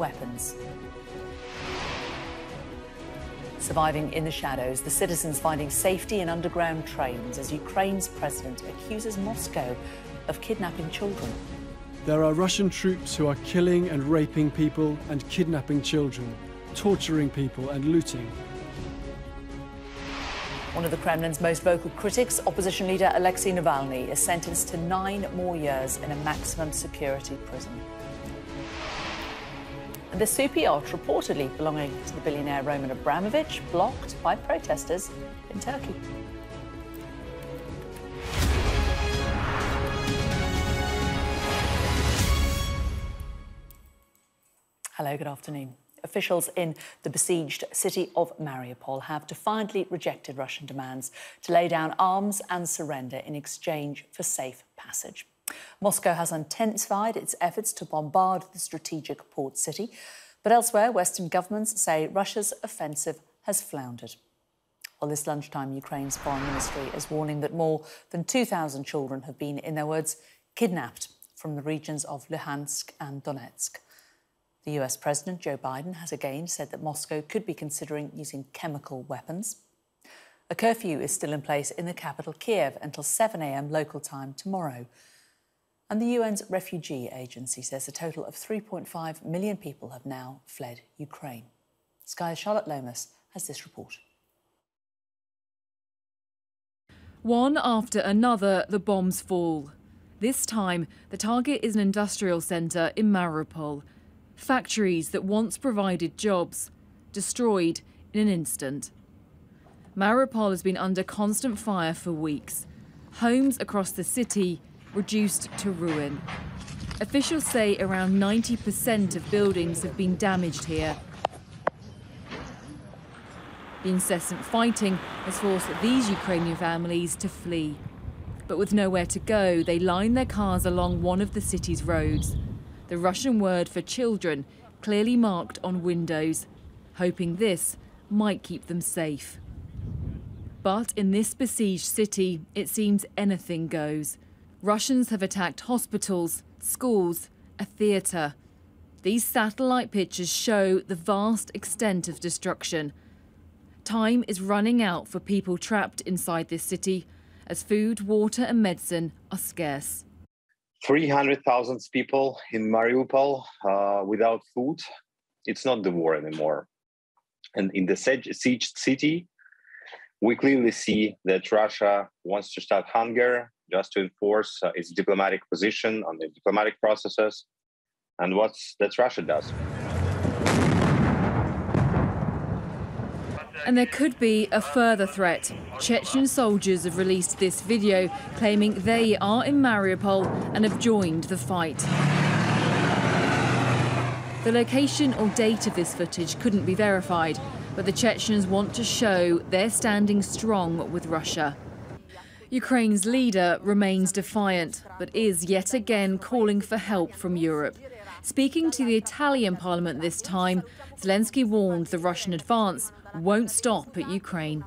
weapons. Surviving in the shadows, the citizens finding safety in underground trains as Ukraine's president accuses Moscow of kidnapping children. There are Russian troops who are killing and raping people and kidnapping children, torturing people and looting. One of the Kremlin's most vocal critics, opposition leader Alexei Navalny, is sentenced to 9 more years in a maximum security prison. And the super yacht reportedly belonging to the billionaire Roman Abramovich blocked by protesters in Turkey. Hello, good afternoon. Officials in the besieged city of Mariupol have defiantly rejected Russian demands to lay down arms and surrender in exchange for safe passage. Moscow has intensified its efforts to bombard the strategic port city, but elsewhere, Western governments say Russia's offensive has floundered. Well, this lunchtime, Ukraine's foreign ministry is warning that more than 2,000 children have been, in their words, kidnapped from the regions of Luhansk and Donetsk. The US President Joe Biden has again said that Moscow could be considering using chemical weapons. A curfew is still in place in the capital, Kiev, until 7 a.m. local time tomorrow. And the UN's refugee agency says a total of 3.5 million people have now fled Ukraine. Sky's Charlotte Lomas has this report. One after another, the bombs fall. This time, the target is an industrial centre in Mariupol. Factories that once provided jobs, destroyed in an instant. Mariupol has been under constant fire for weeks. Homes across the city reduced to ruin. Officials say around 90% of buildings have been damaged here. The incessant fighting has forced these Ukrainian families to flee. But with nowhere to go, they line their cars along one of the city's roads. The Russian word for children clearly marked on windows, hoping this might keep them safe. But in this besieged city, it seems anything goes. Russians have attacked hospitals, schools, a theatre. These satellite pictures show the vast extent of destruction. Time is running out for people trapped inside this city, as food, water and medicine are scarce. 300,000 people in Mariupol without food. It's not the war anymore. And in the sieged city, we clearly see that Russia wants to start hunger just to enforce its diplomatic position on the diplomatic processes. And that Russia does. And there could be a further threat. Chechen soldiers have released this video claiming they are in Mariupol and have joined the fight. The location or date of this footage couldn't be verified, but the Chechens want to show they're standing strong with Russia. Ukraine's leader remains defiant, but is yet again calling for help from Europe. Speaking to the Italian parliament this time, Zelensky warned the Russian advance won't stop at Ukraine.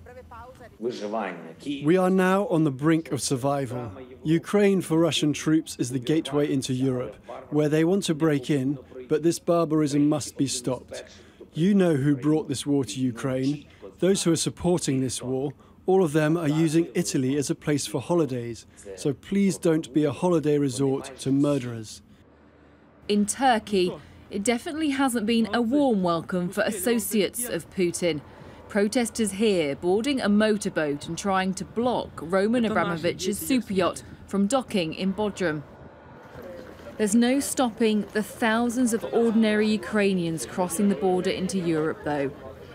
We are now on the brink of survival. Ukraine for Russian troops is the gateway into Europe, where they want to break in, but this barbarism must be stopped. You know who brought this war to Ukraine. Those who are supporting this war, all of them are using Italy as a place for holidays. So please don't be a holiday resort to murderers. In Turkey, it definitely hasn't been a warm welcome for associates of Putin. Protesters here boarding a motorboat and trying to block Roman Abramovich's super yacht from docking in Bodrum. There's no stopping the thousands of ordinary Ukrainians crossing the border into Europe, though.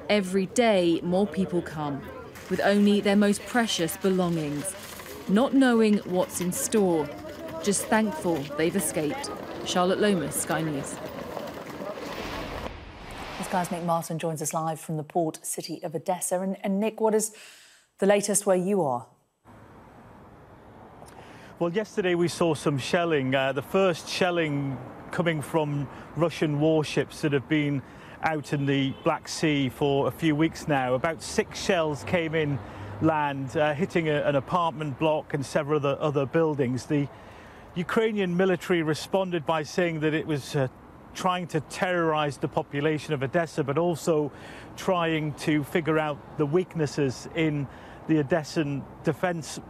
Every day, more people come, with only their most precious belongings, not knowing what's in store, just thankful they've escaped. Charlotte Lomas, Sky News. Sky's Nick Martin joins us live from the port city of Odessa. And Nick, what is the latest where you are? Well, yesterday we saw some shelling, the first shelling coming from Russian warships that have been out in the Black Sea for a few weeks now. About 6 shells came in land, hitting an apartment block and several other buildings. The Ukrainian military responded by saying that it was trying to terrorize the population of Odessa, but also trying to figure out the weaknesses in the Odessan defense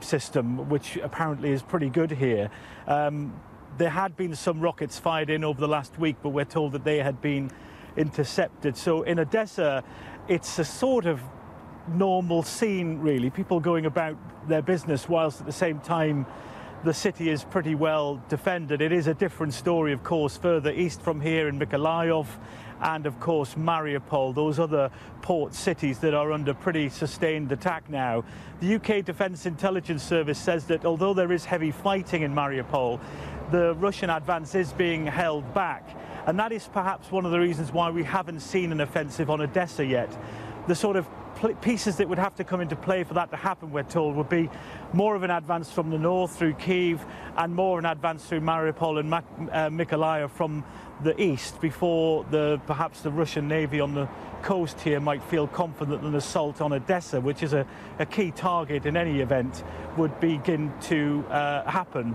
system, which apparently is pretty good here. There had been some rockets fired in over the last week, but we're told that they had been intercepted. So in Odessa, it's a sort of normal scene, really. People going about their business, whilst at the same time the city is pretty well defended. It is a different story, of course, further east from here in Mykolaiv and, of course, Mariupol, those other port cities that are under pretty sustained attack now. The UK Defence Intelligence Service says that although there is heavy fighting in Mariupol, the Russian advance is being held back. And that is perhaps one of the reasons why we haven't seen an offensive on Odessa yet. The sort of pieces that would have to come into play for that to happen, we're told, would be more of an advance from the north through Kyiv and more of an advance through Mariupol and Mykolaiv from the east before perhaps the Russian Navy on the coast here might feel confident that an assault on Odessa, which is a key target in any event, would begin to happen.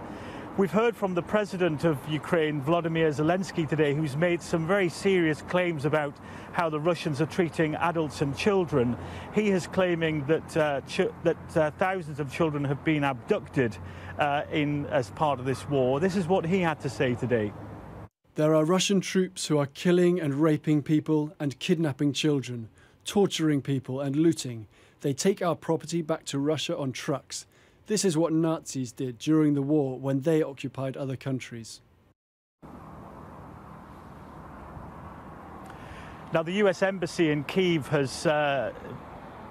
We've heard from the president of Ukraine, Volodymyr Zelensky, today, who's made some very serious claims about how the Russians are treating adults and children. He is claiming that thousands of children have been abducted as part of this war. This is what he had to say today. There are Russian troops who are killing and raping people and kidnapping children, torturing people and looting. They take our property back to Russia on trucks. This is what Nazis did during the war when they occupied other countries. Now, the US Embassy in Kyiv has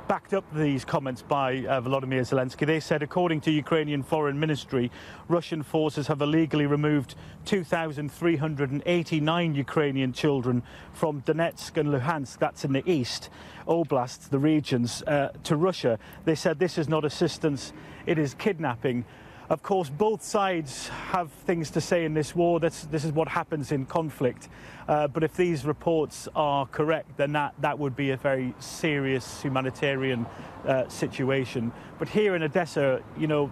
backed up these comments by Volodymyr Zelensky. They said, according to Ukrainian Foreign Ministry, Russian forces have illegally removed 2,389 Ukrainian children from Donetsk and Luhansk, that's in the east, oblasts, the regions, to Russia. They said this is not assistance, it is kidnapping. Of course, both sides have things to say in this war. This is what happens in conflict. But if these reports are correct, then that would be a very serious humanitarian situation. But here in Odessa, you know,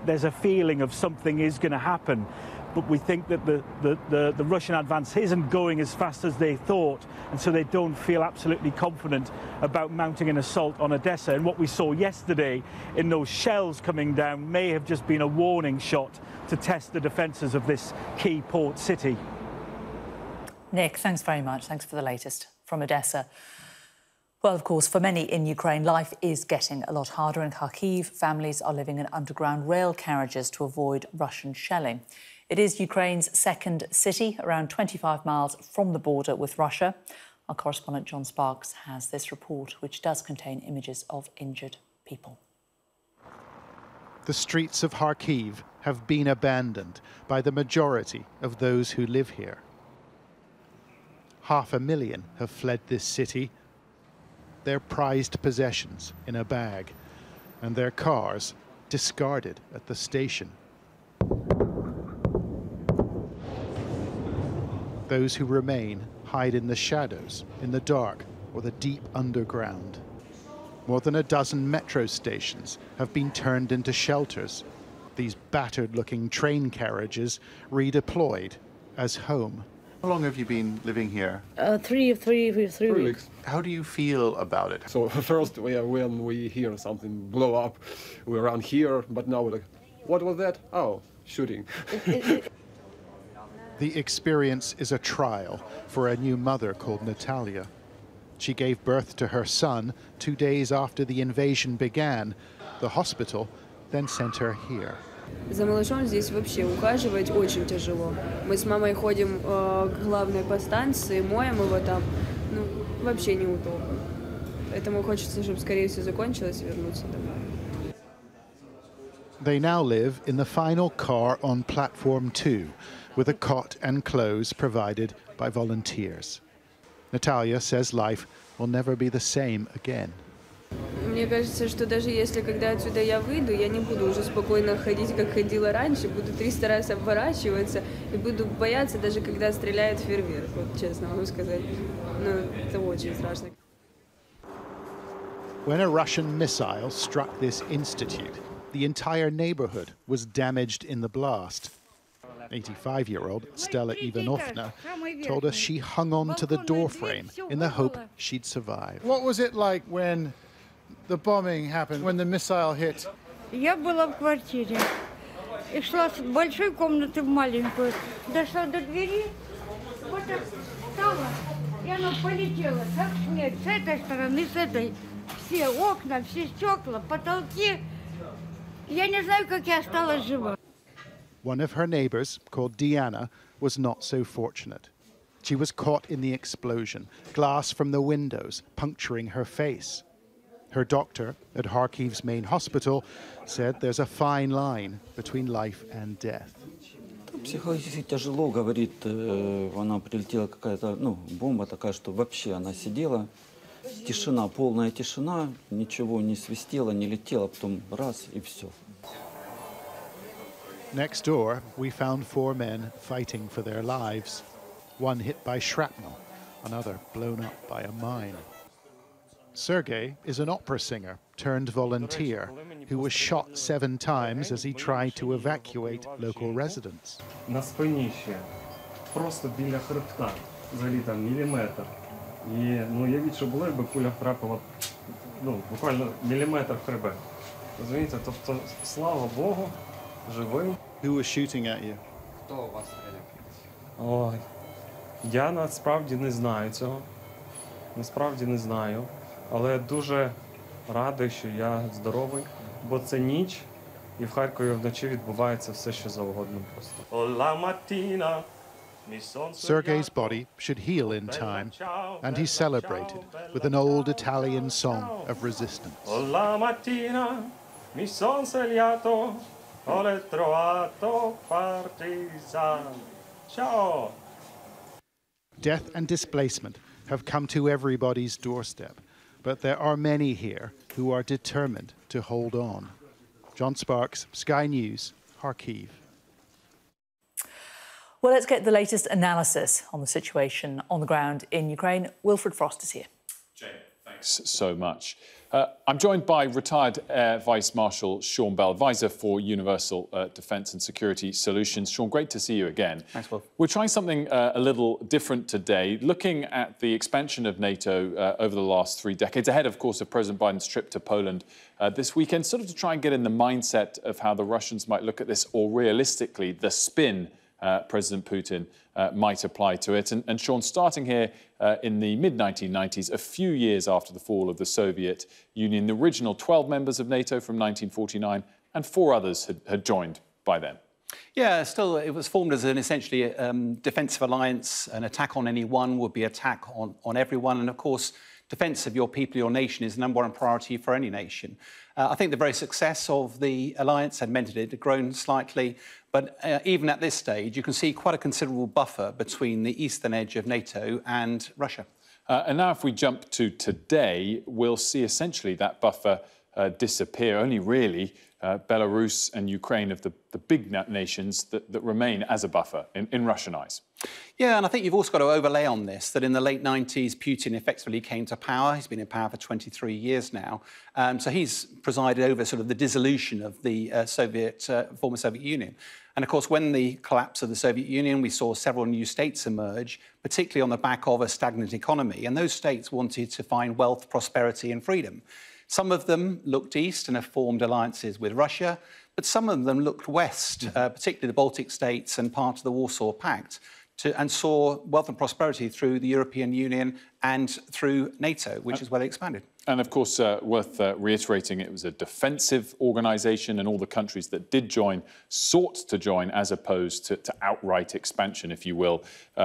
there's a feeling of something is going to happen. But we think that the Russian advance isn't going as fast as they thought, and so they don't feel absolutely confident about mounting an assault on Odessa. And what we saw yesterday in those shells coming down may have just been a warning shot to test the defences of this key port city. Nick, thanks very much. Thanks for the latest from Odessa. Well, of course, for many in Ukraine, life is getting a lot harder. In Kharkiv, families are living in underground rail carriages to avoid Russian shelling. It is Ukraine's second city, around 25 miles from the border with Russia. Our correspondent John Sparks has this report, which does contain images of injured people. The streets of Kharkiv have been abandoned by the majority of those who live here. 500,000 have fled this city, their prized possessions in a bag, and their cars discarded at the station. Those who remain hide in the shadows, in the dark, or the deep underground. More than a dozen metro stations have been turned into shelters. These battered-looking train carriages redeployed as home. How long have you been living here? Three weeks. How do you feel about it? So first, when we hear something blow up, we run here, but now we're like, what was that? Oh, shooting. The experience is a trial for a new mother called Natalia. She gave birth to her son 2 days after the invasion began. The hospital then sent her here. За малышом здесь вообще ухаживать очень тяжело. Мы с мамой ходим к главной подстанции, моем его там. Ну, вообще неудобно. Поэтому хочется, чтобы скорее все закончилось и вернуться домой. They now live in the final car on platform 2, with a cot and clothes provided by volunteers. Natalia says life will never be the same again. Мне кажется, что даже если когда отсюда я выйду, я не буду уже спокойно ходить, как ходила раньше, буду 300 раз оборачиваться и буду бояться, даже когда стреляет фейерверк, вот честно могу сказать. Ну, это очень страшно. When a Russian missile struck this institute, the entire neighborhood was damaged in the blast. 85-year-old Stella Ivanovna told us she hung on to the doorframe in the hope she'd survive. What was it like when the bombing happened, when the missile hit? Я была в квартире и шла с большой комнаты в маленькую. Дошла до двери, вот так встала, и она полетела, как снег, с этой стороны, с этой. Все окна, все стекла, потолки. Я не знаю, как я осталась жива. One of her neighbours, called Diana, was not so fortunate. She was caught in the explosion, glass from the windows puncturing her face. Her doctor at Kharkiv's main hospital said there's a fine line between life and death. Психологически тяжело, говорит, она прилетела какая-то, бомба такая, что вообще она сидела, тишина, полная тишина, ничего не свистело, не летело, потом раз и все. Next door, we found 4 men fighting for their lives. One hit by shrapnel, another blown up by a mine. Sergei is an opera singer turned volunteer who was shot 7 times as he tried to evacuate local residents. На спині ще, просто біля хребта, взагалі там міліметр. І, уявіть, що було, якби куля втрапила, буквально міліметр в хребет. Розумієте, тобто, слава Богу, живий. Who was shooting at you? Хто у вас стріляв? Ой, я насправді не знаю цього. Насправді не знаю. Але я дуже радий, що я здоровий, бо це ніч, і в Харкові вночі відбувається все, що завгодно просто. Sergei's body should heal in time, and he's celebrated with an old Italian song of resistance. Olla mattina mi son svegliato, ho trovato partisan. Ciao! Death and displacement have come to everybody's doorstep, but there are many here who are determined to hold on. John Sparks, Sky News, Kharkiv. Well, let's get the latest analysis on the situation on the ground in Ukraine. Wilfred Frost is here. Jane, thanks so much. I'm joined by retired Air Vice Marshal Sean Bell, advisor for Universal Defence and Security Solutions. Sean, great to see you again. Thanks, Will. We're trying something a little different today, looking at the expansion of NATO over the last 3 decades, ahead, of course, of President Biden's trip to Poland this weekend, sort of to try and get in the mindset of how the Russians might look at this, or realistically, the spin President Putin might apply to it. And Sean, starting here in the mid-1990s, a few years after the fall of the Soviet Union, the original 12 members of NATO from 1949 and 4 others had joined by then. Yeah, still, it was formed as an essentially defensive alliance. An attack on any one would be an attack on everyone. And of course, defence of your people, your nation, is the #1 priority for any nation. I think the very success of the alliance had meant it had grown slightly, but even at this stage, you can see quite a considerable buffer between the eastern edge of NATO and Russia. And now if we jump to today, we'll see essentially that buffer disappear. Only really Belarus and Ukraine of the big nations that remain as a buffer in Russian eyes. Yeah, and I think you've also got to overlay on this that in the late 90s, Putin effectively came to power. He's been in power for 23 years now. So he's presided over sort of the dissolution of the former Soviet Union. And of course, when the collapse of the Soviet Union, we saw several new states emerge, particularly on the back of a stagnant economy. And those states wanted to find wealth, prosperity and freedom. Some of them looked east and have formed alliances with Russia, but some of them looked west, particularly the Baltic states and part of the Warsaw Pact, and saw wealth and prosperity through the European Union and through NATO, which is where they expanded. And of course, worth reiterating, it was a defensive organisation, and all the countries that did join sought to join as opposed to outright expansion, if you will,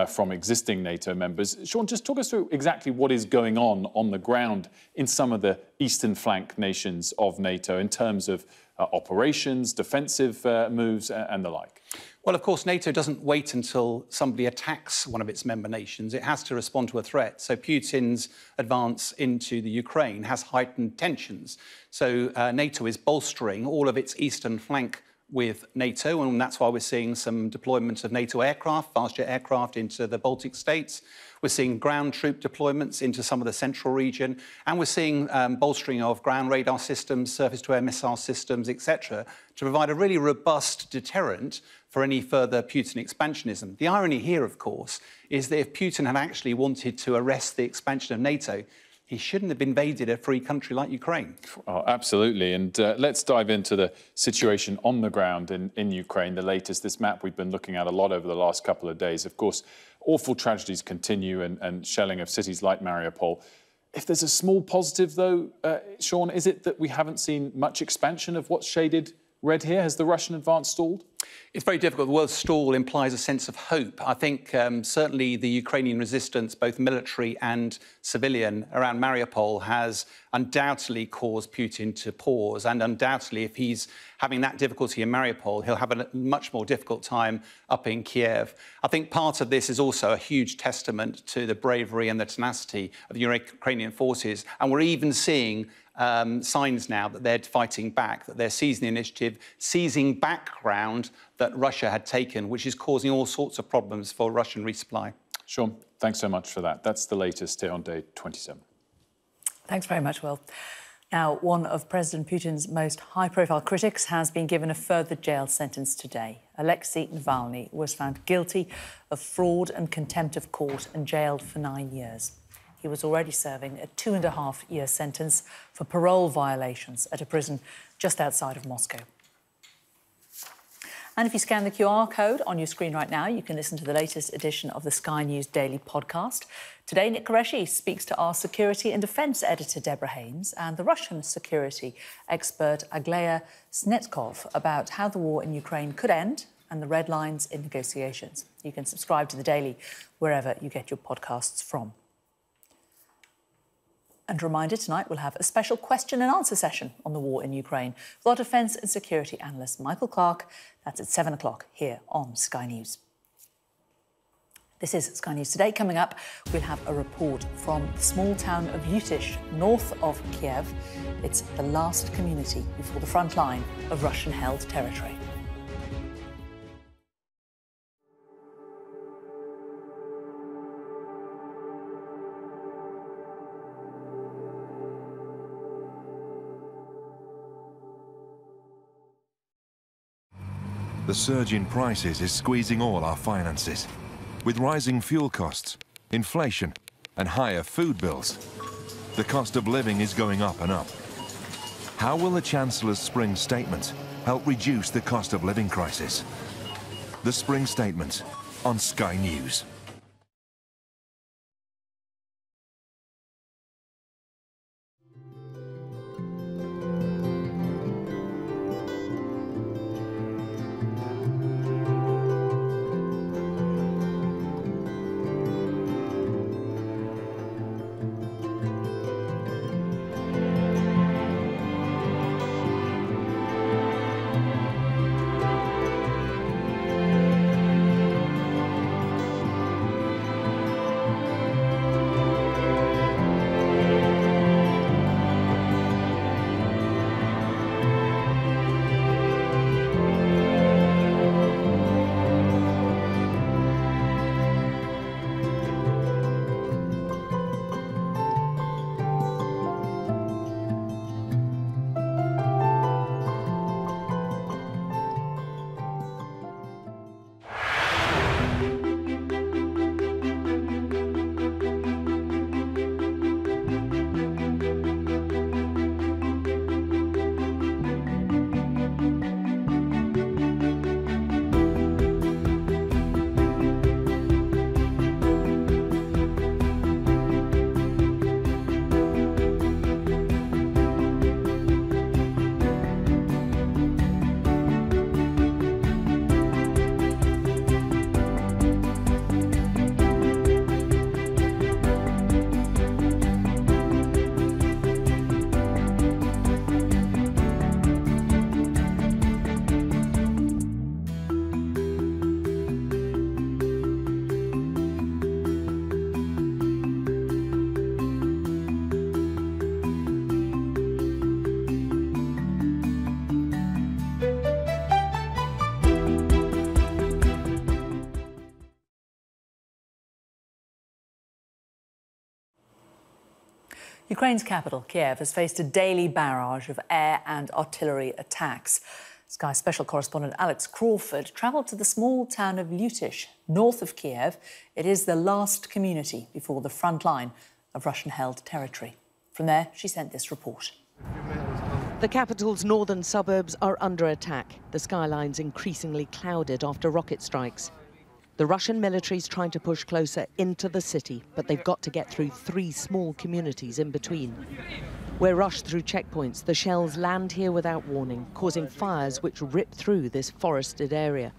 from existing NATO members. Sean, just talk us through exactly what is going on the ground in some of the eastern flank nations of NATO in terms of operations, defensive moves and the like. Well, of course, NATO doesn't wait until somebody attacks one of its member nations. It has to respond to a threat. So Putin's advance into the Ukraine has heightened tensions. So NATO is bolstering all of its eastern flank with NATO, and that's why we're seeing some deployment of NATO aircraft, fast jet aircraft into the Baltic states. We're seeing ground troop deployments into some of the central region, and we're seeing bolstering of ground radar systems, surface-to-air missile systems, etc., to provide a really robust deterrent for any further Putin expansionism. The irony here, of course, is that if Putin had actually wanted to arrest the expansion of NATO, he shouldn't have invaded a free country like Ukraine. Oh, absolutely. And let's dive into the situation on the ground in Ukraine. The latest, this map we've been looking at a lot over the last couple of days. Of course, awful tragedies continue and shelling of cities like Mariupol. If there's a small positive, though, Sean, is it that we haven't seen much expansion of what's shaded red here? Has the Russian advance stalled? It's very difficult. The word stall implies a sense of hope. I think certainly the Ukrainian resistance, both military and civilian, around Mariupol has undoubtedly caused Putin to pause. And undoubtedly, if he's having that difficulty in Mariupol, he'll have a much more difficult time up in Kiev. I think part of this is also a huge testament to the bravery and the tenacity of the Ukrainian forces. And we're even seeing signs now that they're fighting back, that they're seizing the initiative, seizing back ground that Russia had taken, which is causing all sorts of problems for Russian resupply. Sean, thanks so much for that. That's the latest here on day 27. Thanks very much, Will. Now, one of President Putin's most high-profile critics has been given a further jail sentence today. Alexei Navalny was found guilty of fraud and contempt of court and jailed for 9 years. He was already serving a 2.5-year sentence for parole violations at a prison just outside of Moscow. And if you scan the QR code on your screen right now, you can listen to the latest edition of the Sky News Daily podcast. Today, Nick Qureshi speaks to our security and defence editor, Deborah Haynes, and the Russian security expert, Aglaia Snetkov, about how the war in Ukraine could end and the red lines in negotiations. You can subscribe to the Daily wherever you get your podcasts from. And a reminder, tonight we'll have a special question and answer session on the war in Ukraine with our defence and security analyst, Michael Clark. That's at 7 o'clock here on Sky News. This is Sky News Today. Coming up, we'll have a report from the small town of Yutish, north of Kiev. It's the last community before the front line of Russian-held territory. The surge in prices is squeezing all our finances. With rising fuel costs, inflation, and higher food bills, the cost of living is going up and up. How will the Chancellor's spring statement help reduce the cost of living crisis? The spring statement on Sky News. Ukraine's capital, Kiev, has faced a daily barrage of air and artillery attacks. Sky special correspondent Alex Crawford travelled to the small town of Lutish, north of Kiev. It is the last community before the front line of Russian-held territory. From there, she sent this report. The capital's northern suburbs are under attack. The skyline's increasingly clouded after rocket strikes. The Russian military's trying to push closer into the city, but they've got to get through 3 small communities in between. We're rushed through checkpoints. The shells land here without warning, causing fires which rip through this forested area.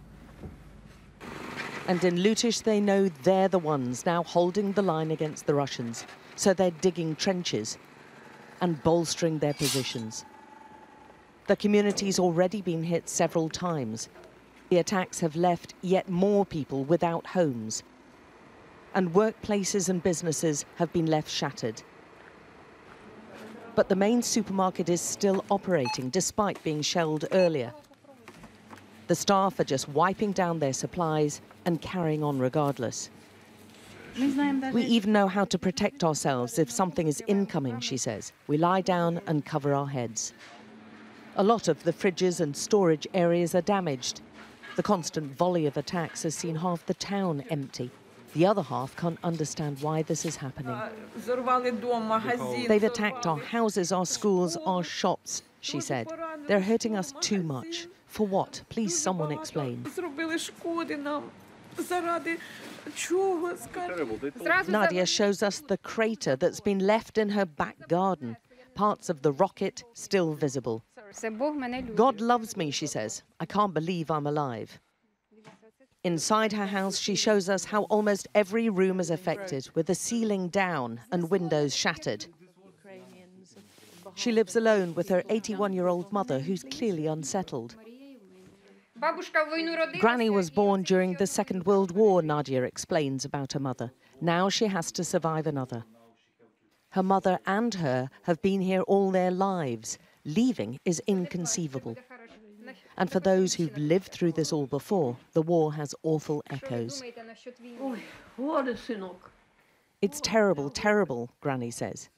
And in Lutish, they know they're the ones now holding the line against the Russians. So they're digging trenches and bolstering their positions. The community's already been hit several times. The attacks have left yet more people without homes. And workplaces and businesses have been left shattered. But the main supermarket is still operating, despite being shelled earlier. The staff are just wiping down their supplies and carrying on regardless. We even know how to protect ourselves if something is incoming, she says. We lie down and cover our heads. A lot of the fridges and storage areas are damaged. The constant volley of attacks has seen half the town empty. The other half can't understand why this is happening. They've attacked our houses, our schools, our shops, she said. They're hurting us too much. For what? Please, someone explain. Nadia shows us the crater that's been left in her back garden. Parts of the rocket still visible. God loves me, she says. I can't believe I'm alive. Inside her house, she shows us how almost every room is affected, with the ceiling down and windows shattered. She lives alone with her 81-year-old mother, who's clearly unsettled. Granny was born during the Second World War, Nadia explains about her mother. Now she has to survive another. Her mother and her have been here all their lives. Leaving is inconceivable. And for those who've lived through this all before, the war has awful echoes. It's terrible, terrible, Granny says.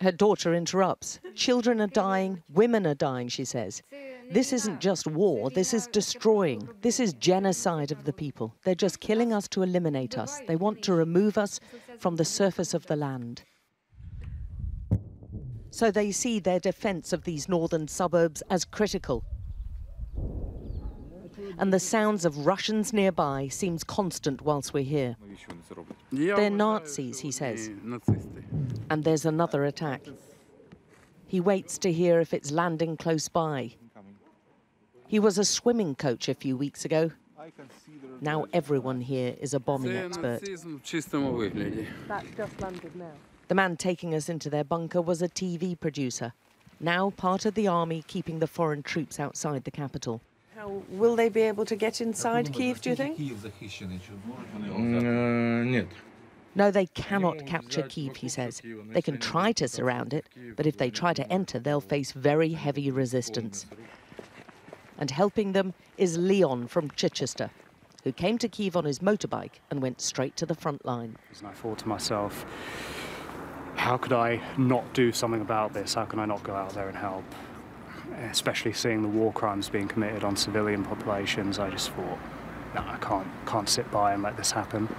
Her daughter interrupts. Children are dying, women are dying, she says. This isn't just war, this is destroying. This is genocide of the people. They're just killing us to eliminate us. They want to remove us from the surface of the land. So they see their defence of these northern suburbs as critical. And the sounds of Russians nearby seems constant whilst we're here. They're Nazis, he says. And there's another attack. He waits to hear if it's landing close by. He was a swimming coach a few weeks ago. Now everyone here is a bombing expert. That just landed now. The man taking us into their bunker was a TV producer, now part of the army keeping the foreign troops outside the capital. How will they be able to get inside Kyiv, do you think? No, they cannot capture Kyiv, he says. They can try to surround it, but if they try to enter, they'll face very heavy resistance. And helping them is Leon from Chichester, who came to Kyiv on his motorbike and went straight to the front line. And I thought to myself, how could I not do something about this? How can I not go out there and help? Especially seeing the war crimes being committed on civilian populations, I just thought, no, I can't sit by and let this happen.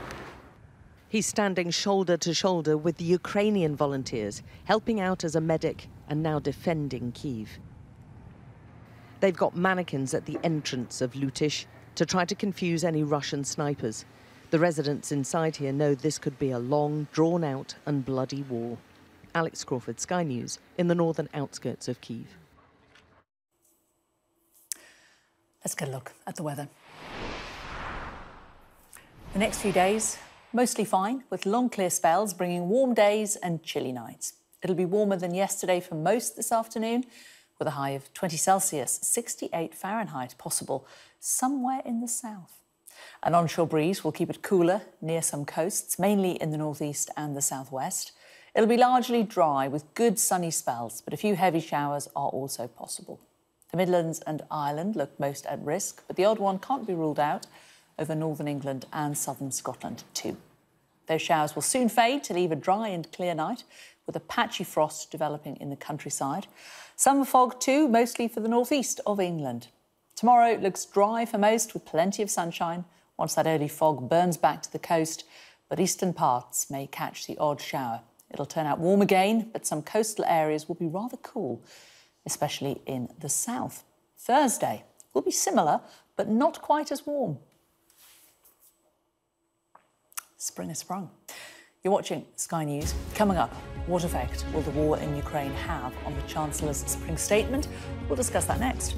He's standing shoulder to shoulder with the Ukrainian volunteers, helping out as a medic and now defending Kyiv. They've got mannequins at the entrance of Lutish to try to confuse any Russian snipers. The residents inside here know this could be a long, drawn-out and bloody war. Alex Crawford, Sky News, in the northern outskirts of Kyiv. Let's get a look at the weather. The next few days, mostly fine, with long clear spells bringing warm days and chilly nights. It'll be warmer than yesterday for most this afternoon, with a high of 20 Celsius, 68 Fahrenheit possible somewhere in the south. An onshore breeze will keep it cooler near some coasts, mainly in the northeast and the southwest. It'll be largely dry with good sunny spells, but a few heavy showers are also possible. The Midlands and Ireland look most at risk, but the odd one can't be ruled out over northern England and southern Scotland too. Those showers will soon fade to leave a dry and clear night, with a patchy frost developing in the countryside. Summer fog too, mostly for the northeast of England. Tomorrow looks dry for most, with plenty of sunshine, once that early fog burns back to the coast, but eastern parts may catch the odd shower. It'll turn out warm again, but some coastal areas will be rather cool, especially in the south. Thursday will be similar, but not quite as warm. Spring has sprung. You're watching Sky News. Coming up, what effect will the war in Ukraine have on the Chancellor's spring statement? We'll discuss that next.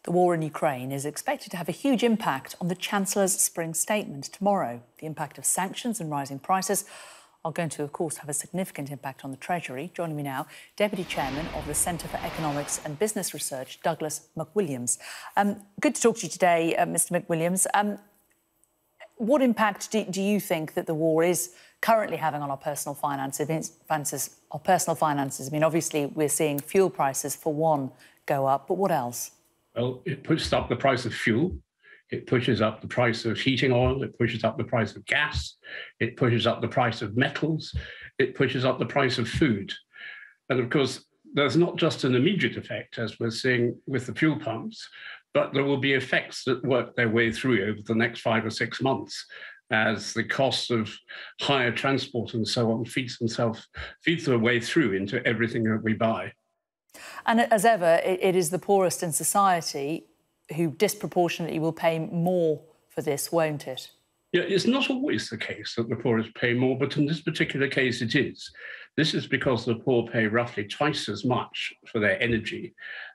The war in Ukraine is expected to have a huge impact on the Chancellor's spring statement tomorrow. The impact of sanctions and rising prices are going to, of course, have a significant impact on the Treasury. Joining me now, Deputy Chairman of the Centre for Economics and Business Research, Douglas McWilliams. Good to talk to you today, Mr McWilliams. What impact do you think that the war is currently having on our personal finances? I mean, obviously, we're seeing fuel prices, for one, go up, but what else? Well, it pushes up the price of fuel, it pushes up the price of heating oil, it pushes up the price of gas, it pushes up the price of metals, it pushes up the price of food. And of course, there's not just an immediate effect, as we're seeing with the fuel pumps, but there will be effects that work their way through over the next 5 or 6 months as the cost of higher transport and so on feeds their way through into everything that we buy. And as ever, it is the poorest in society who disproportionately will pay more for this, won't it? Yeah, it's not always the case that the poorest pay more, but in this particular case it is. This is because the poor pay roughly twice as much for their energy.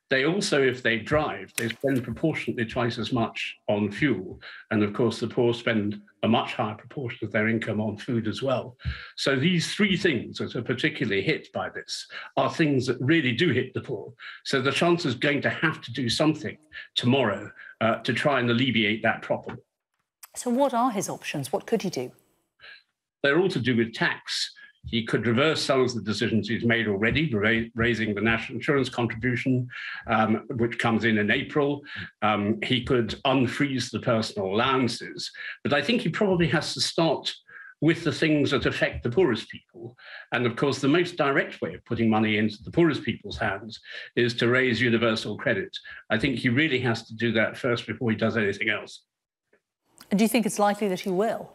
They also, if they drive, they spend proportionately twice as much on fuel. And of course, the poor spend a much higher proportion of their income on food as well. So these three things that are particularly hit by this are things that really do hit the poor. So the Chancellor is going to have to do something tomorrow to try and alleviate that problem. So what are his options? What could he do? They're all to do with tax. He could reverse some of the decisions he's made already, raising the national insurance contribution, which comes in April. He could unfreeze the personal allowances. But I think he probably has to start with the things that affect the poorest people. And of course, the most direct way of putting money into the poorest people's hands is to raise universal credit. I think he really has to do that first before he does anything else. And do you think it's likely that he will?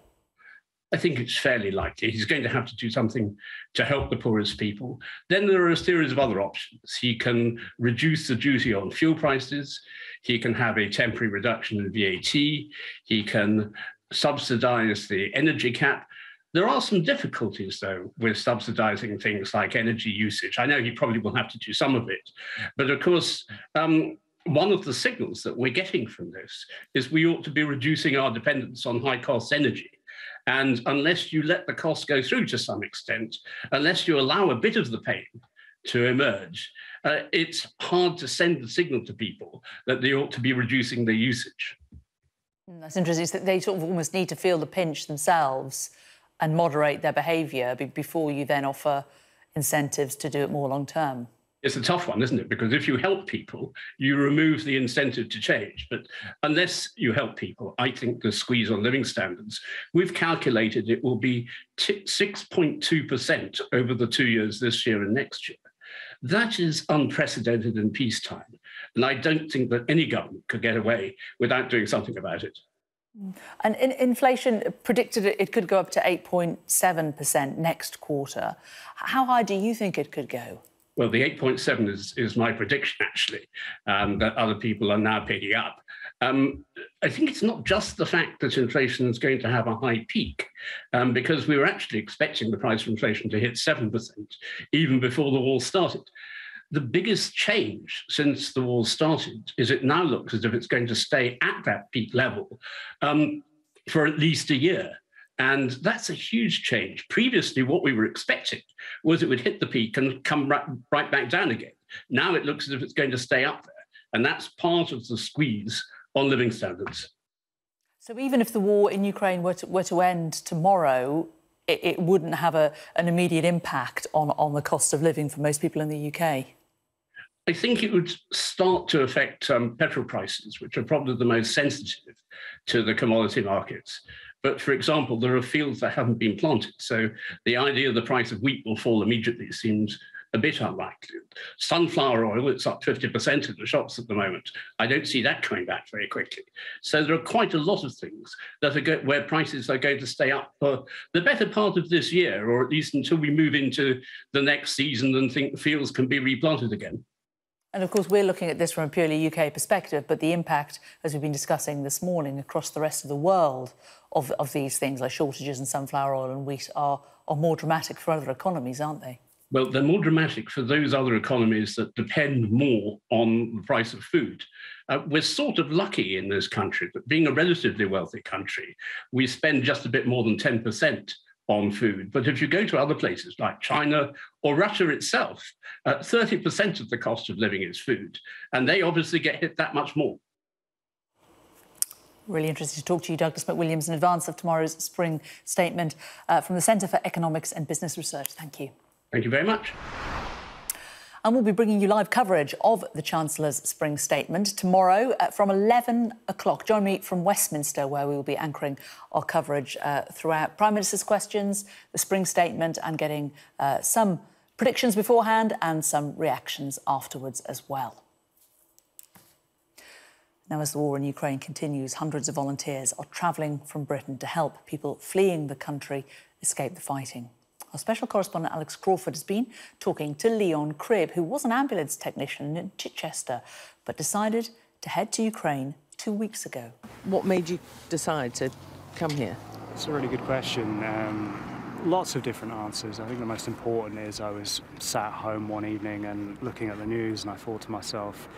I think it's fairly likely. He's going to have to do something to help the poorest people. Then there are a series of other options. He can reduce the duty on fuel prices. He can have a temporary reduction in VAT. He can subsidize the energy cap. There are some difficulties, though, with subsidizing things like energy usage. I know he probably will have to do some of it. But of course, one of the signals that we're getting from this is we ought to be reducing our dependence on high-cost energy. And unless you let the costs go through to some extent, unless you allow a bit of the pain to emerge, it's hard to send the signal to people that they ought to be reducing their usage. That's interesting, is that they sort of almost need to feel the pinch themselves and moderate their behaviour before you then offer incentives to do it more long-term. It's a tough one, isn't it? Because if you help people, you remove the incentive to change. But unless you help people, I think the squeeze on living standards, we've calculated it will be 6.2% over the 2 years, this year and next year. That is unprecedented in peacetime. And I don't think that any government could get away without doing something about it. And inflation predicted it could go up to 8.7% next quarter. How high do you think it could go? Well, the 8.7 is my prediction, actually, that other people are now picking up. I think it's not just the fact that inflation is going to have a high peak, because we were actually expecting the price of inflation to hit 7% even before the war started. The biggest change since the war started is it now looks as if it's going to stay at that peak level for at least a year. And that's a huge change. Previously, what we were expecting was it would hit the peak and come right back down again. Now it looks as if it's going to stay up there. And that's part of the squeeze on living standards. So even if the war in Ukraine were to end tomorrow, it wouldn't have an immediate impact on the cost of living for most people in the UK? I think it would start to affect petrol prices, which are probably the most sensitive to the commodity markets. But for example, there are fields that haven't been planted. So the idea the price of wheat will fall immediately seems a bit unlikely. Sunflower oil, it's up 50% in the shops at the moment. I don't see that coming back very quickly. So there are quite a lot of things that are where prices are going to stay up for the better part of this year, or at least until we move into the next season and think the fields can be replanted again. And of course, we're looking at this from a purely UK perspective, but the impact, as we've been discussing this morning, across the rest of the world of these things like shortages in sunflower oil and wheat are more dramatic for other economies, aren't they? Well, they're more dramatic for those other economies that depend more on the price of food. We're sort of lucky in this country that being a relatively wealthy country, we spend just a bit more than 10% on food. But if you go to other places like China or Russia itself, 30% of the cost of living is food. And they obviously get hit that much more. Really interested to talk to you, Douglas McWilliams, in advance of tomorrow's spring statement from the Centre for Economics and Business Research. Thank you. Thank you very much. And we'll be bringing you live coverage of the Chancellor's spring statement tomorrow from 11 o'clock. Join me from Westminster, where we will be anchoring our coverage throughout. Prime Minister's questions, the spring statement, and getting some predictions beforehand and some reactions afterwards as well. Now, as the war in Ukraine continues, hundreds of volunteers are travelling from Britain to help people fleeing the country escape the fighting. Our special correspondent Alex Crawford has been talking to Leon Cribb, who was an ambulance technician in Chichester, but decided to head to Ukraine 2 weeks ago. What made you decide to come here? It's a really good question. Lots of different answers. I think the most important is I was sat at home one evening and looking at the news, and I thought to myself,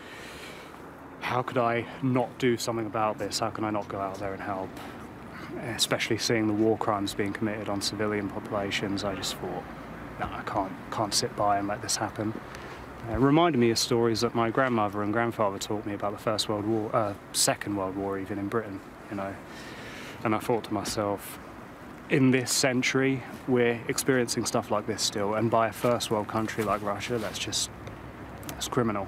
how could I not do something about this? How can I not go out there and help? Especially seeing the war crimes being committed on civilian populations, I just thought, no, I can't sit by and let this happen. It reminded me of stories that my grandmother and grandfather taught me about the First World War, Second World War even in Britain, you know. And I thought to myself, in this century, we're experiencing stuff like this still, and by a first world country like Russia, that's criminal.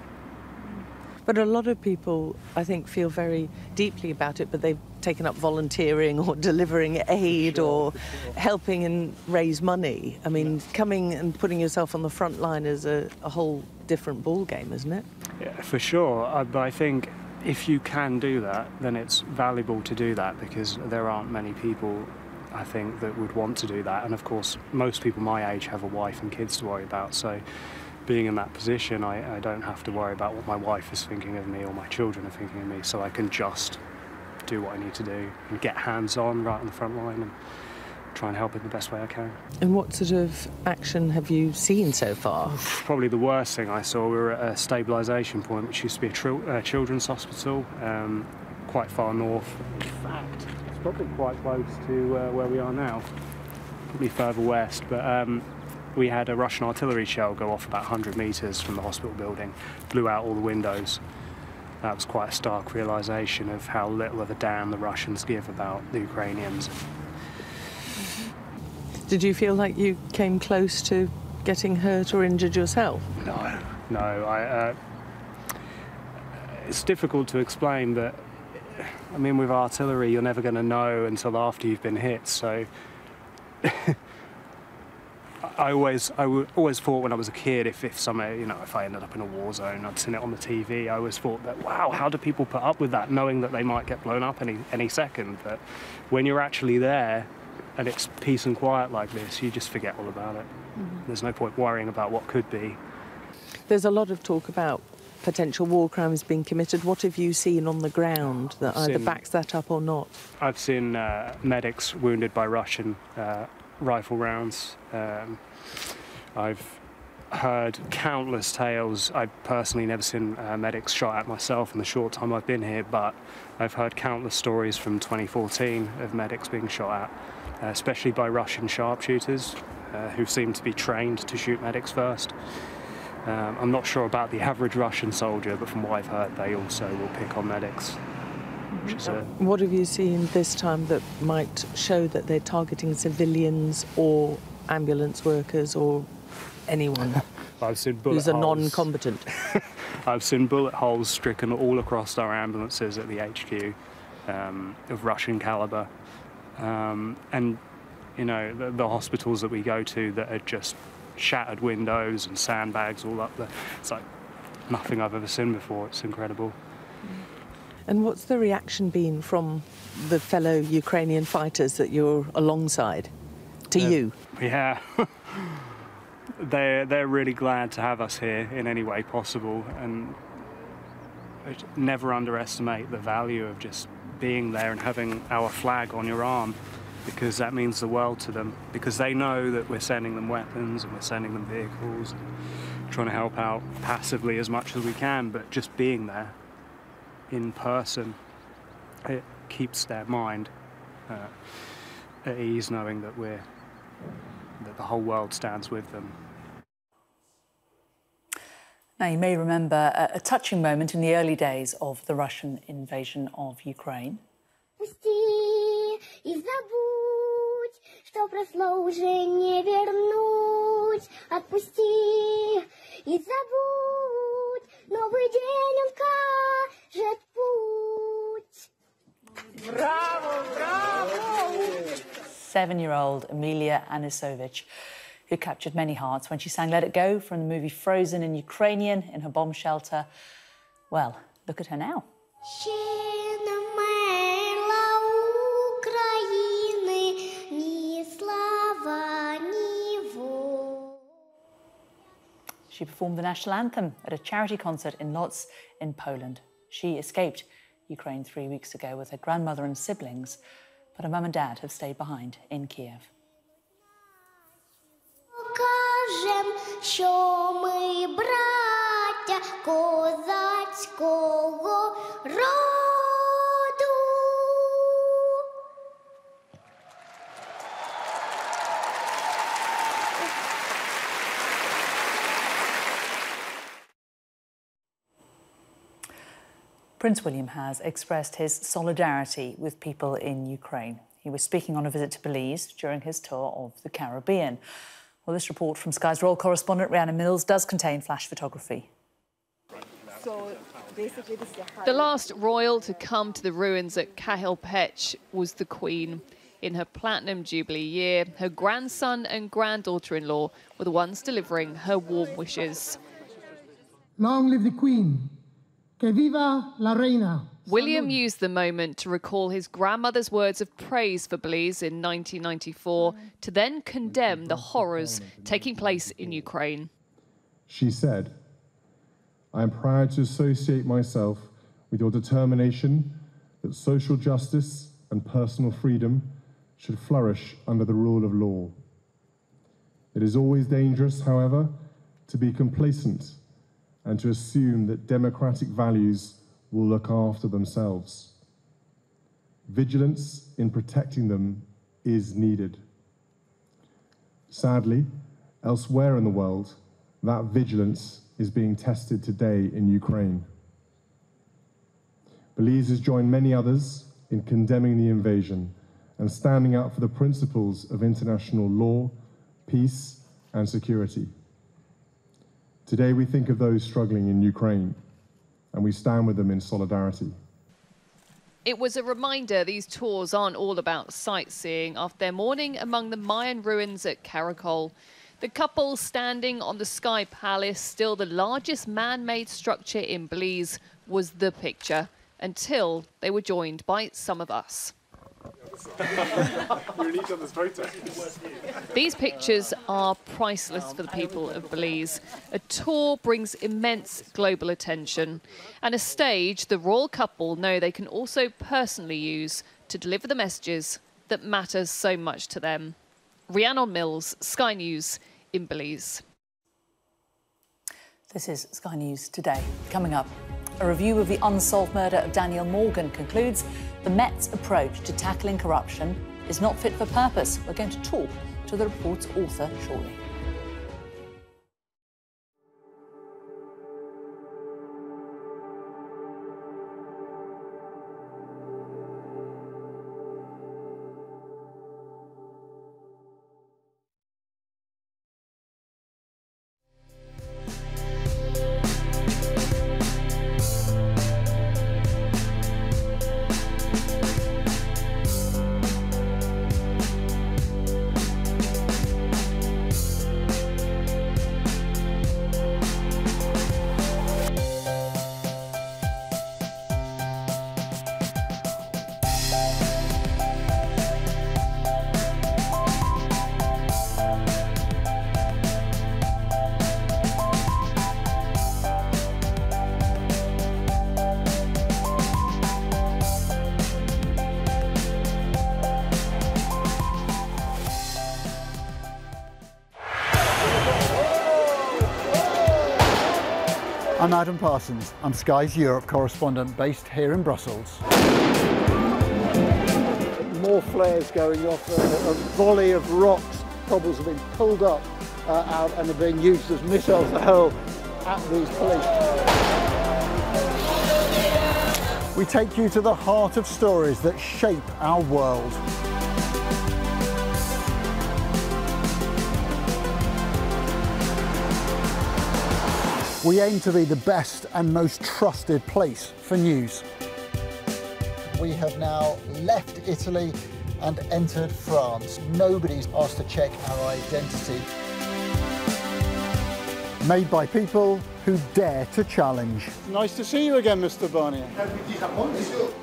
But a lot of people, I think, feel very deeply about it, but they've taken up volunteering or delivering aid or helping and raise money. I mean, coming and putting yourself on the front line is a whole different ball game, isn't it? Yeah, for sure. But I think if you can do that, then it's valuable to do that, because there aren't many people, I think, that would want to do that. And of course, most people my age have a wife and kids to worry about. So being in that position, I don't have to worry about what my wife is thinking of me or my children are thinking of me. So I can just do what I need to do and get hands-on right on the front line and try and help in the best way I can. And what sort of action have you seen so far? Probably the worst thing I saw, we were at a stabilisation point, which used to be a children's hospital, quite far north. In fact, it's probably quite close to where we are now, probably further west, but we had a Russian artillery shell go off about 100 metres from the hospital building, blew out all the windows. That was quite a stark realisation of how little of a damn the Russians give about the Ukrainians. Did you feel like you came close to getting hurt or injured yourself? No. It's difficult to explain, but I mean, with artillery, you're never going to know until after you've been hit. So I always thought when I was a kid, if I ended up in a war zone, I'd seen it on the TV. I always thought that, wow, how do people put up with that, knowing that they might get blown up any second? But when you're actually there, and it's peace and quiet like this, you just forget all about it. There's no point worrying about what could be. There's a lot of talk about potential war crimes being committed. What have you seen on the ground that either backs that up or not? I've seen medics wounded by Russian rifle rounds. I've heard countless tales. I've personally never seen medics shot at myself in the short time I've been here, but I've heard countless stories from 2014 of medics being shot at, especially by Russian sharpshooters who seem to be trained to shoot medics first. I'm not sure about the average Russian soldier, but from what I've heard, they also will pick on medics. What have you seen this time that might show that they're targeting civilians or ambulance workers or anyone I've seen bullet who's a holes. non-combatant? I've seen bullet holes stricken all across our ambulances at the HQ of Russian calibre. And, you know, the hospitals that we go to that are just shattered windows and sandbags all up there. It's like nothing I've ever seen before. It's incredible. And what's the reaction been from the fellow Ukrainian fighters that you're alongside to you? Yeah. They're really glad to have us here in any way possible, and never underestimate the value of just being there and having our flag on your arm, because that means the world to them, because they know that we're sending them weapons and we're sending them vehicles, trying to help out passively as much as we can, but just being there in person, it keeps their mind at ease, knowing that the whole world stands with them. Now, you may remember a touching moment in the early days of the Russian invasion of Ukraine. Bravo, bravo! 7-year-old Emilia Anisovich, who captured many hearts when she sang Let It Go from the movie Frozen in Ukrainian in her bomb shelter. Well, look at her now. She performed the national anthem at a charity concert in Lodz in Poland. She escaped Ukraine 3 weeks ago with her grandmother and siblings, but her mum and dad have stayed behind in Kiev. Що ми браття козацького роду. Prince William has expressed his solidarity with people in Ukraine. He was speaking on a visit to Belize during his tour of the Caribbean. Well, this report from Sky's royal correspondent Rhiannon Mills does contain flash photography. The last royal to come to the ruins at Cahill Pech was the Queen. In her Platinum Jubilee year, her grandson and granddaughter-in-law were the ones delivering her warm wishes. Long live the Queen. Que viva la reina. William used the moment to recall his grandmother's words of praise for Belize in 1994, to then condemn the horrors taking place in Ukraine. She said, "I am proud to associate myself with your determination that social justice and personal freedom should flourish under the rule of law. It is always dangerous, however, to be complacent and to assume that democratic values will look after themselves. Vigilance in protecting them is needed. Sadly, elsewhere in the world, that vigilance is being tested today in Ukraine. Belize has joined many others in condemning the invasion and standing up for the principles of international law, peace, and security. Today we think of those struggling in Ukraine, and we stand with them in solidarity." It was a reminder these tours aren't all about sightseeing after their morning among the Mayan ruins at Caracol. The couple standing on the Sky Palace, still the largest man-made structure in Belize, was the picture, until they were joined by some of us. These pictures are priceless for the people of Belize. A tour brings immense global attention, and a stage the royal couple know they can also personally use to deliver the messages that matter so much to them. Rhiannon Mills, Sky News in Belize. This is Sky News Today. Coming up, a review of the unsolved murder of Daniel Morgan concludes the Met's approach to tackling corruption is not fit for purpose. We're going to talk to the report's author shortly. I'm Adam Parsons. I'm Sky's Europe correspondent based here in Brussels. More flares going off, a volley of rocks, cobbles have been pulled up out and are being used as missiles to hurl at these police. We take you to the heart of stories that shape our world. We aim to be the best and most trusted place for news. We have now left Italy and entered France. Nobody's asked to check our identity. Made by people who dare to challenge. Nice to see you again, Mr. Barnier.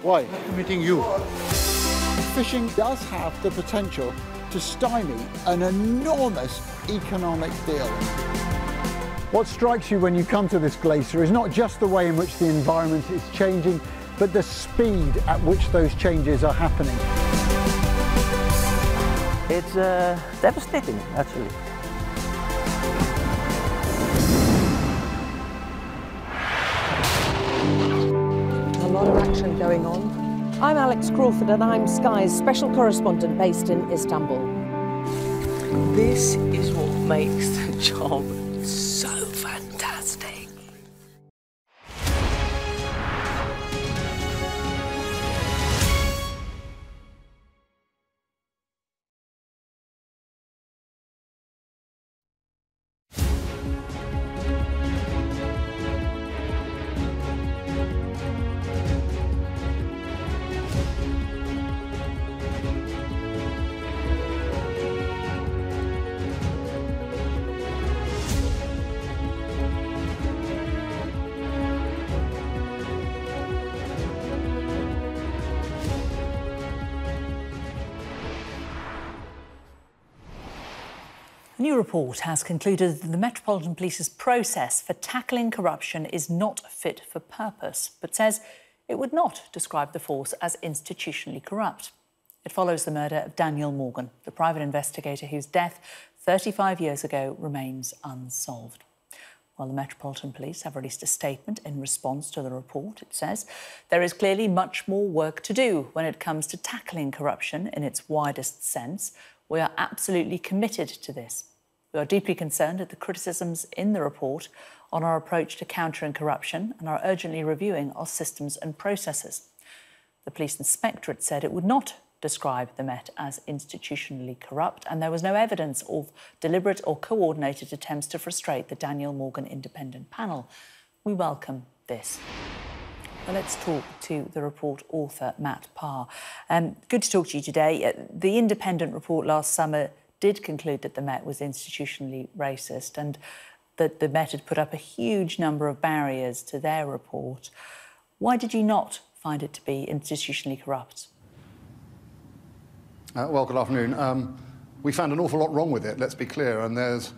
Why? Meeting you. Fishing does have the potential to stymie an enormous economic deal. What strikes you when you come to this glacier is not just the way in which the environment is changing, but the speed at which those changes are happening. It's devastating, actually. A lot of action going on. I'm Alex Crawford and I'm Sky's special correspondent based in Istanbul. This is what makes the job so fantastic. A new report has concluded that the Metropolitan Police's process for tackling corruption is not fit for purpose, but says it would not describe the force as institutionally corrupt. It follows the murder of Daniel Morgan, the private investigator whose death 35 years ago remains unsolved. While the Metropolitan Police have released a statement in response to the report, it says there is clearly much more work to do when it comes to tackling corruption in its widest sense. We are absolutely committed to this. We are deeply concerned at the criticisms in the report on our approach to countering corruption and are urgently reviewing our systems and processes. The Police Inspectorate said it would not describe the Met as institutionally corrupt, and there was no evidence of deliberate or coordinated attempts to frustrate the Daniel Morgan Independent Panel. We welcome this. Well, let's talk to the report author, Matt Parr. Good to talk to you today. The Independent report last summer did conclude that the Met was institutionally racist and that the Met had put up a huge number of barriers to their report. Why did you not find it to be institutionally corrupt? Well, good afternoon. We found an awful lot wrong with it, let's be clear, and there's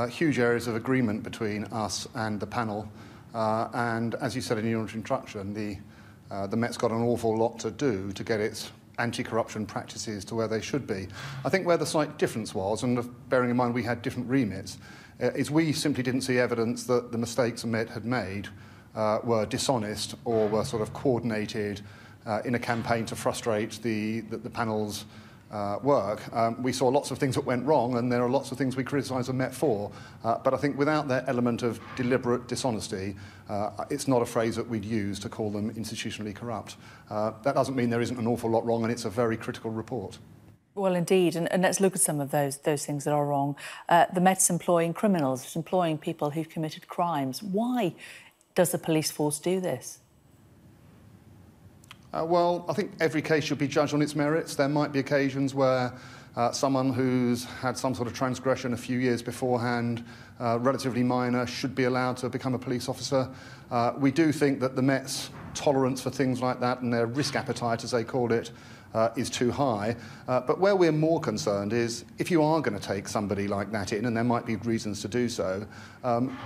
huge areas of agreement between us and the panel. And as you said in your introduction, the Met's got an awful lot to do to get its anti-corruption practices to where they should be. I think where the slight difference was, and bearing in mind we had different remits, is we simply didn't see evidence that the mistakes the Met had made were dishonest or were sort of coordinated in a campaign to frustrate the panel's work. We saw lots of things that went wrong, and there are lots of things we criticise the Met for. But I think without that element of deliberate dishonesty, it's not a phrase that we'd use to call them institutionally corrupt. That doesn't mean there isn't an awful lot wrong, and it's a very critical report. Well, indeed, and let's look at some of those things that are wrong. The Met's employing criminals, it's employing people who've committed crimes. Why does the police force do this? Well, I think every case should be judged on its merits. There might be occasions where someone who's had some sort of transgression a few years beforehand, relatively minor, should be allowed to become a police officer. We do think that the Met's tolerance for things like that and their risk appetite, as they call it, is too high. But where we're more concerned is if you are going to take somebody like that in, and there might be reasons to do so,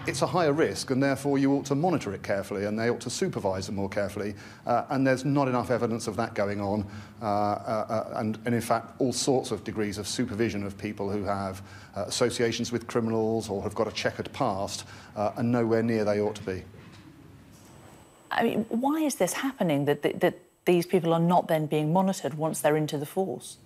it's a higher risk, and therefore you ought to monitor it carefully and they ought to supervise them more carefully. And there's not enough evidence of that going on. And in fact, all sorts of degrees of supervision of people who have associations with criminals or have got a checkered past are nowhere near they ought to be. I mean, why is this happening, that these people are not then being monitored once they're into the force?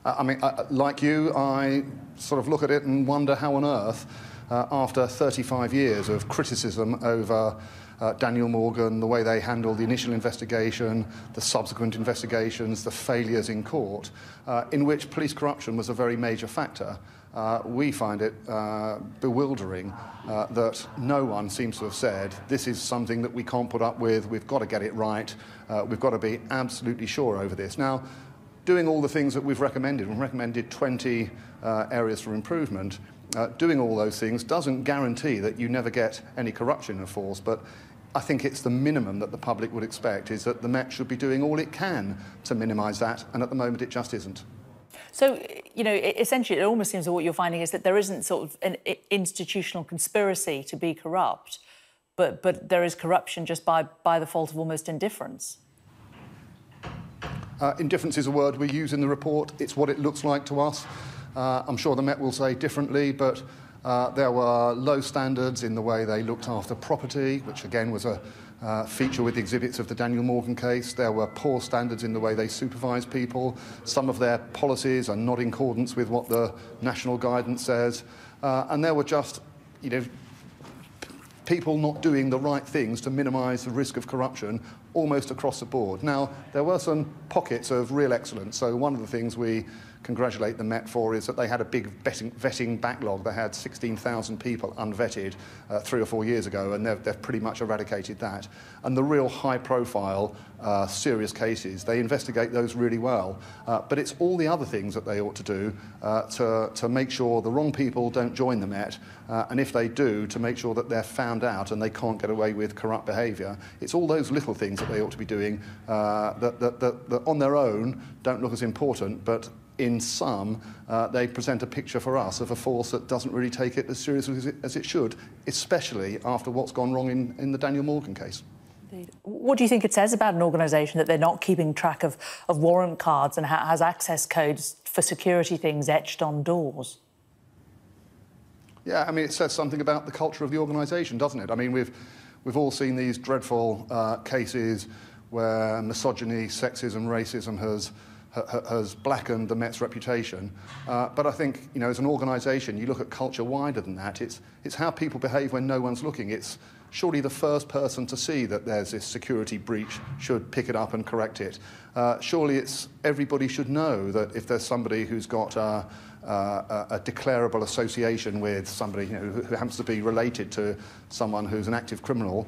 I mean, like you, I sort of look at it and wonder how on earth, after 35 years of criticism over Daniel Morgan, the way they handled the initial investigation, the subsequent investigations, the failures in court, in which police corruption was a very major factor, we find it bewildering that no one seems to have said, this is something that we can't put up with, we've got to get it right, we've got to be absolutely sure over this. Now, doing all the things that we've recommended 20 areas for improvement, doing all those things doesn't guarantee that you never get any corruption in a force, but I think it's the minimum that the public would expect is that the Met should be doing all it can to minimise that, and at the moment it just isn't. So, you know, essentially it almost seems that what you're finding is that there isn't sort of an institutional conspiracy to be corrupt, but there is corruption just by the fault of almost indifference. Indifference is a word we use in the report. It's what it looks like to us. I'm sure the Met will say differently, but there were low standards in the way they looked after property, which again was a feature with the exhibits of the Daniel Morgan case. There were poor standards in the way they supervise people. Some of their policies are not in accordance with what the national guidance says. And there were just, people not doing the right things to minimise the risk of corruption almost across the board. Now, there were some pockets of real excellence. So one of the things we congratulate the Met for is that they had a big vetting backlog. They had 16,000 people unvetted 3 or 4 years ago, and they've pretty much eradicated that. And the real high-profile, serious cases, they investigate those really well. But it's all the other things that they ought to do to make sure the wrong people don't join the Met, and if they do, to make sure that they're found out and they can't get away with corrupt behaviour. It's all those little things that they ought to be doing that on their own don't look as important, but in sum, they present a picture for us of a force that doesn't really take it as seriously as it should, especially after what's gone wrong in the Daniel Morgan case. Indeed. What do you think it says about an organisation that they're not keeping track of warrant cards and has access codes for security things etched on doors? Yeah, I mean, it says something about the culture of the organisation, doesn't it? I mean, we've all seen these dreadful cases where misogyny, sexism, racism has blackened the Met's reputation. But I think, as an organisation, you look at culture wider than that. It's how people behave when no one's looking. It's surely the first person to see that there's this security breach should pick it up and correct it. Surely everybody should know that if there's somebody who's got a declarable association with somebody who happens to be related to someone who's an active criminal,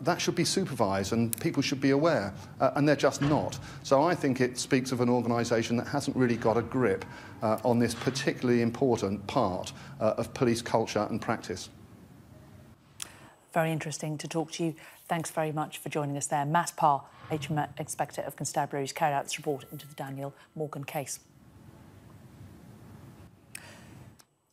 that should be supervised and people should be aware, and they're just not. So I think it speaks of an organisation that hasn't really got a grip on this particularly important part of police culture and practice. Very interesting to talk to you. Thanks very much for joining us there. Matt Parr, HM Inspector of Constabulary, carried out this report into the Daniel Morgan case.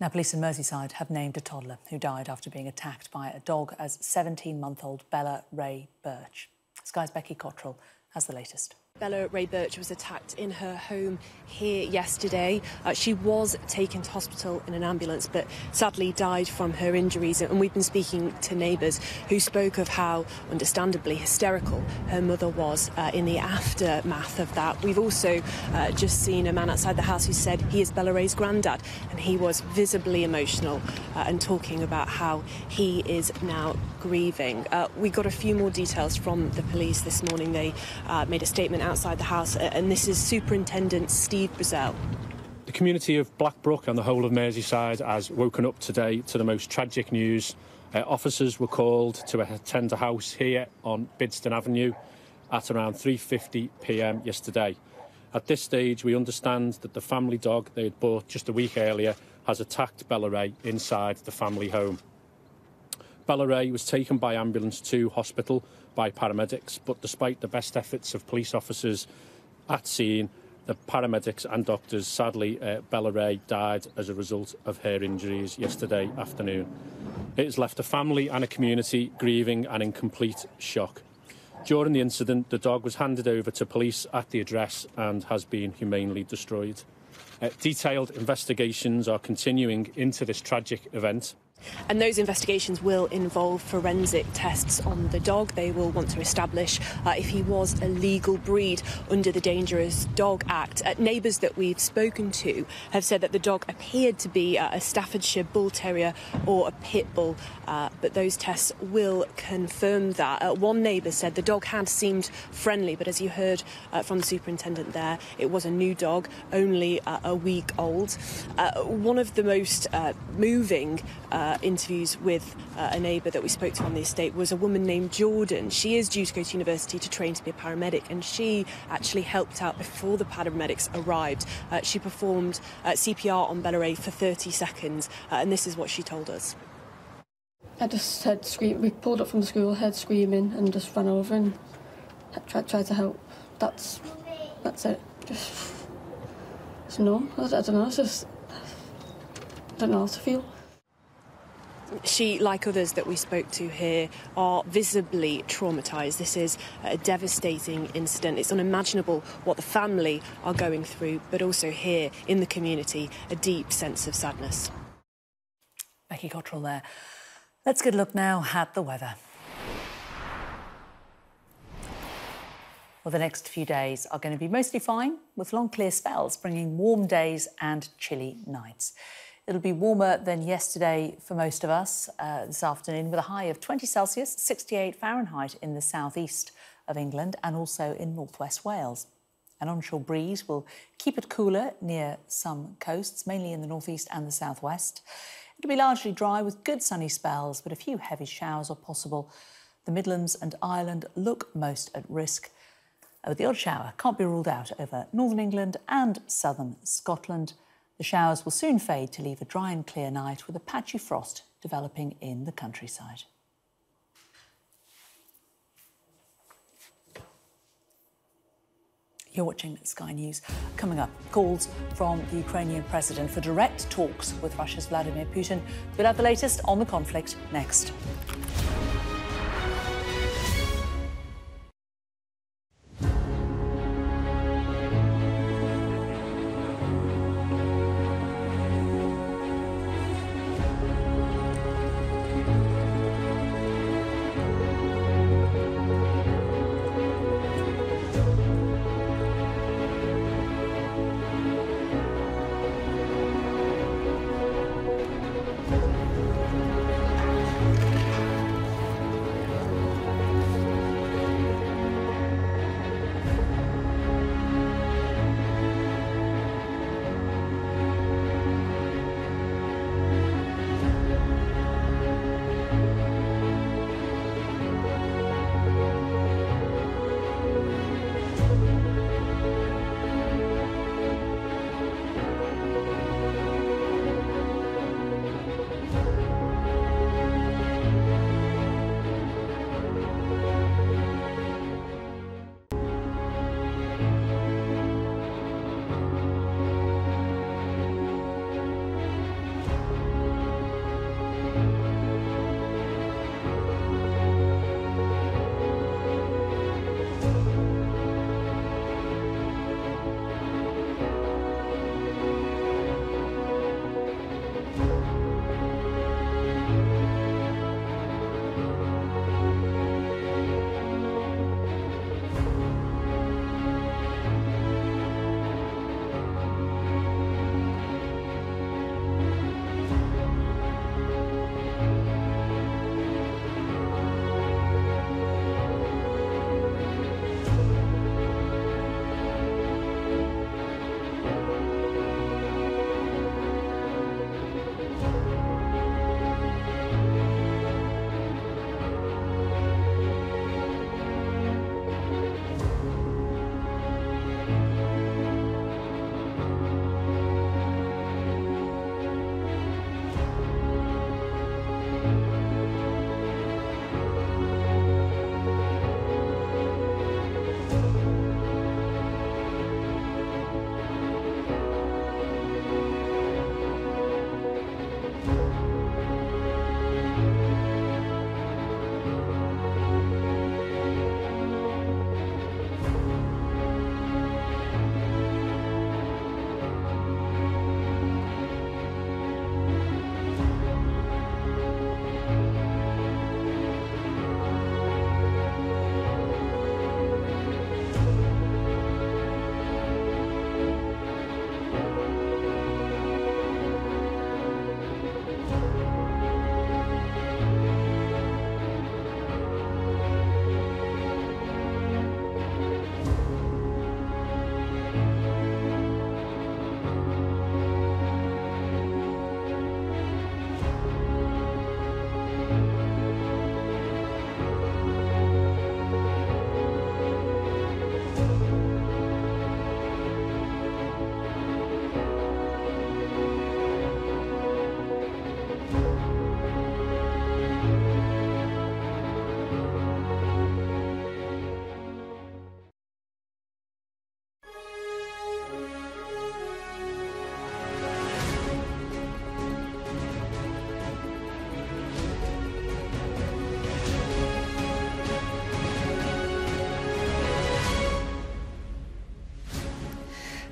Now, police in Merseyside have named a toddler who died after being attacked by a dog as 17-month-old Bella Ray Birch. Sky's Becky Cottrell has the latest. Bella Ray Birch was attacked in her home here yesterday. She was taken to hospital in an ambulance, but sadly died from her injuries. And we've been speaking to neighbours who spoke of how, understandably, hysterical her mother was in the aftermath of that. We've also just seen a man outside the house who said he is Bella Ray's granddad, and he was visibly emotional and talking about how he is now grieving. We got a few more details from the police this morning. They made a statement outside the house, and this is Superintendent Steve Brazell. The community of Blackbrook and the whole of Merseyside has woken up today to the most tragic news. Officers were called to attend a house here on Bidston Avenue at around 3:50 p.m. yesterday. At this stage, we understand that the family dog they had bought just a week earlier has attacked Bella Ray inside the family home. Bella Ray was taken by ambulance to hospital by paramedics, but despite the best efforts of police officers at scene, the paramedics and doctors, sadly, Bella Ray died as a result of her injuries yesterday afternoon. It has left a family and a community grieving and in complete shock. During the incident, the dog was handed over to police at the address and has been humanely destroyed. Detailed investigations are continuing into this tragic event. And those investigations will involve forensic tests on the dog. They will want to establish if he was a legal breed under the Dangerous Dog Act. Neighbours that we've spoken to have said that the dog appeared to be a Staffordshire Bull Terrier or a Pit Bull, but those tests will confirm that. One neighbour said the dog had seemed friendly, but as you heard from the superintendent there, it was a new dog, only a week old. One of the most moving interviews with a neighbour that we spoke to on the estate was a woman named Jordan. She is due to go to university to train to be a paramedic, and she actually helped out before the paramedics arrived. She performed CPR on Bella Ray for 30 seconds, and this is what she told us. I just heard scream. We pulled up from the school, heard screaming, and just ran over and tried to help. That's it. It's numb. I don't know. It's just I don't know how to feel. She, like others that we spoke to here, are visibly traumatised. This is a devastating incident. It's unimaginable what the family are going through, but also here in the community, a deep sense of sadness. Becky Cottrell there. Let's get a look now at the weather. Well, the next few days are going to be mostly fine, with long clear spells bringing warm days and chilly nights. It'll be warmer than yesterday for most of us this afternoon, with a high of 20 Celsius, 68 Fahrenheit in the southeast of England and also in northwest Wales. An onshore breeze will keep it cooler near some coasts, mainly in the northeast and the southwest. It'll be largely dry with good sunny spells, but a few heavy showers are possible. The Midlands and Ireland look most at risk. The odd shower can't be ruled out over northern England and southern Scotland. The showers will soon fade to leave a dry and clear night with a patchy frost developing in the countryside. You're watching Sky News. Coming up, calls from the Ukrainian president for direct talks with Russia's Vladimir Putin. We'll have the latest on the conflict next.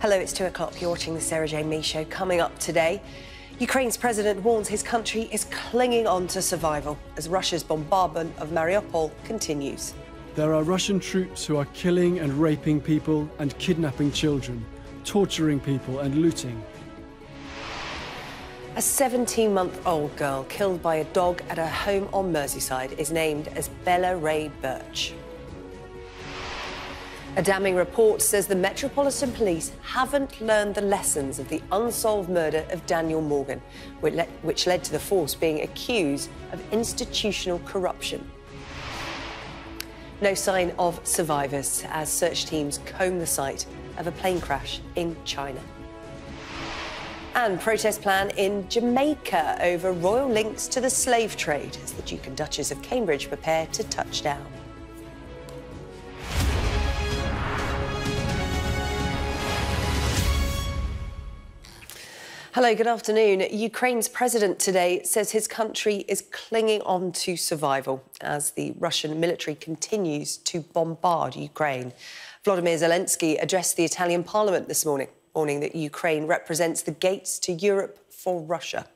Hello, it's 2 o'clock. You're watching the Sarah Jane Mee Show. Coming up today, Ukraine's president warns his country is clinging on to survival as Russia's bombardment of Mariupol continues. There are Russian troops who are killing and raping people and kidnapping children, torturing people and looting. A 17-month-old girl killed by a dog at her home on Merseyside is named as Bella Ray Birch. A damning report says the Metropolitan Police haven't learned the lessons of the unsolved murder of Daniel Morgan, which led to the force being accused of institutional corruption. No sign of survivors as search teams comb the site of a plane crash in China. And protest plan in Jamaica over royal links to the slave trade as the Duke and Duchess of Cambridge prepare to touch down. Hello, good afternoon. Ukraine's president today says his country is clinging on to survival as the Russian military continues to bombard Ukraine. Volodymyr Zelensky addressed the Italian parliament this morning, warning that Ukraine represents the gates to Europe for Russia.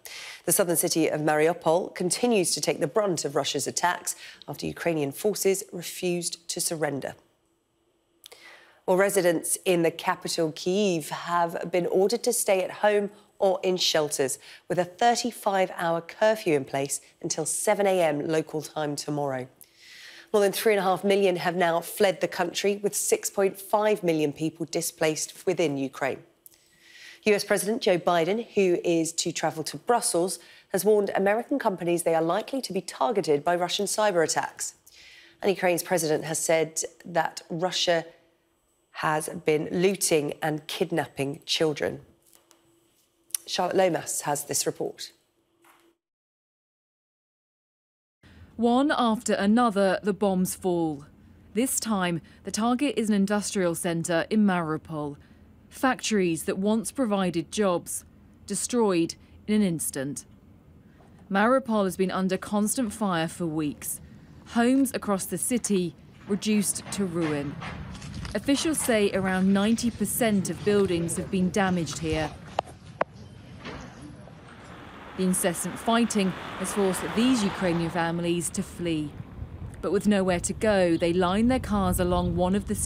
The southern city of Mariupol continues to take the brunt of Russia's attacks after Ukrainian forces refused to surrender. Well, residents in the capital, Kyiv, have been ordered to stay at home or in shelters, with a 35-hour curfew in place until 7 a.m. local time tomorrow. More than 3.5 million have now fled the country, with 6.5 million people displaced within Ukraine. US President Joe Biden, who is to travel to Brussels, has warned American companies they are likely to be targeted by Russian cyber attacks. And Ukraine's president has said that Russia has been looting and kidnapping children. Charlotte Lomas has this report. One after another, the bombs fall. This time, the target is an industrial centre in Mariupol. Factories that once provided jobs, destroyed in an instant. Mariupol has been under constant fire for weeks. Homes across the city reduced to ruin. Officials say around 90% of buildings have been damaged here. The incessant fighting has forced these Ukrainian families to flee. But with nowhere to go, they line their cars along one of the city's